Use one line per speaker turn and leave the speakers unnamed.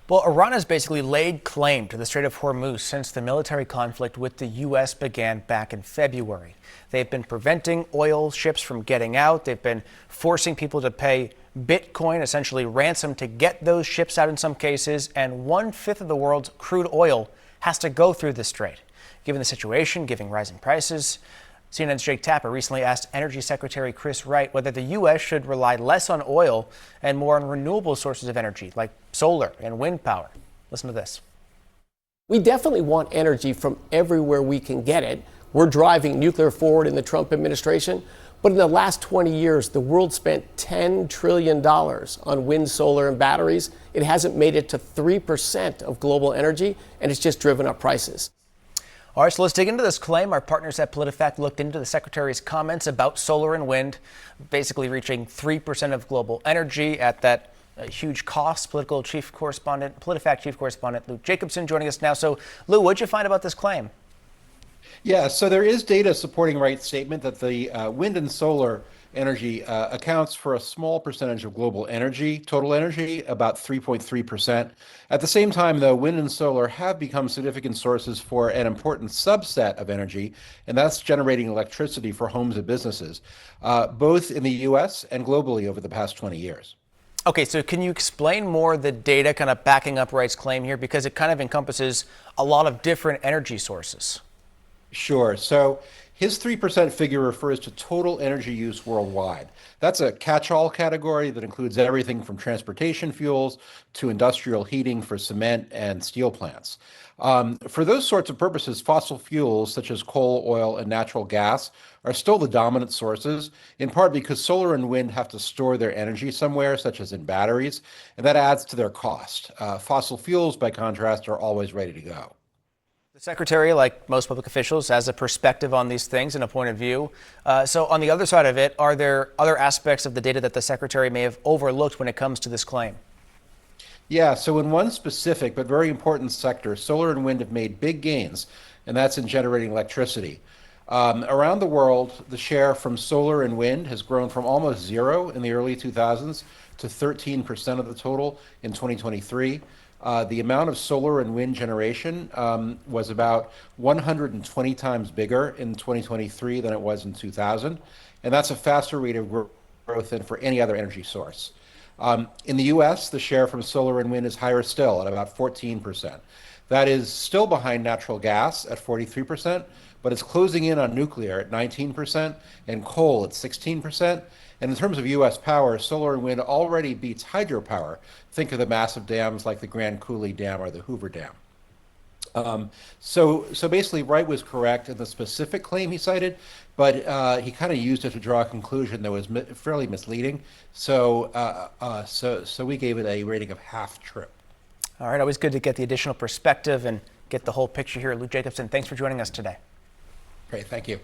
Well, Iran has basically laid claim to the Strait of Hormuz since the military conflict with the U.S. began back in February. They've been preventing oil ships from getting out. They've been forcing people to pay Bitcoin, essentially ransom, to get those ships out in some cases. And 1/5 of the world's crude oil has to go through the strait. Given the situation, given rising prices, CNN's Jake Tapper recently asked Energy Secretary Chris Wright whether the U.S. should rely less on oil and more on renewable sources of energy like solar and wind power. Listen to this.
We definitely want energy from everywhere we can get it. We're driving nuclear forward in the Trump administration. But in the last 20 years, the world spent $10 trillion on wind, solar, and batteries. It hasn't made it to 3% of global energy, and it's just driven up prices.
All right, so let's dig into this claim. Our partners at PolitiFact looked into the Secretary's comments about solar and wind, basically reaching 3% of global energy at that huge cost. PolitiFact chief correspondent Lou Jacobson joining us now. So, Lou, what'd you find about this claim?
Yeah, so there is data supporting Wright's statement that the wind and solar energy accounts for a small percentage of global energy, total energy, about 3.3%. At the same time, though, wind and solar have become significant sources for an important subset of energy, and that's generating electricity for homes and businesses, both in the U.S. and globally over the past 20 years.
Okay, so can you explain more the data kind of backing up Wright's claim here? Because it kind of encompasses a lot of different energy sources.
Sure. So his 3% figure refers to total energy use worldwide. That's a catch-all category that includes everything from transportation fuels to industrial heating for cement and steel plants. For those sorts of purposes, fossil fuels such as coal, oil, and natural gas are still the dominant sources, in part because solar and wind have to store their energy somewhere, such as in batteries, and that adds to their cost. Fossil fuels, by contrast, are always ready to go.
The Secretary, like most public officials, has a perspective on these things and a point of view. So on the other side of it, are there other aspects of the data that the Secretary may have overlooked when it comes to this claim?
Yeah, so in one specific but very important sector, solar and wind have made big gains, and that's in generating electricity. Around the world, the share from solar and wind has grown from almost zero in the early 2000s to 13% of the total in 2023. The amount of solar and wind generation was about 120 times bigger in 2023 than it was in 2000, and that's a faster rate of growth than for any other energy source. In the U.S., the share from solar and wind is higher still at about 14%. That is still behind natural gas at 43%, but it's closing in on nuclear at 19% and coal at 16%. And in terms of U.S. power, solar and wind already beats hydropower. Think of the massive dams like the Grand Coulee Dam or the Hoover Dam. So basically, Wright was correct in the specific claim he cited, but he kind of used it to draw a conclusion that was fairly misleading. So we gave it a rating of half true.
All right, always good to get the additional perspective and get the whole picture here. Lou Jacobson, thanks for joining us today.
Great, thank you.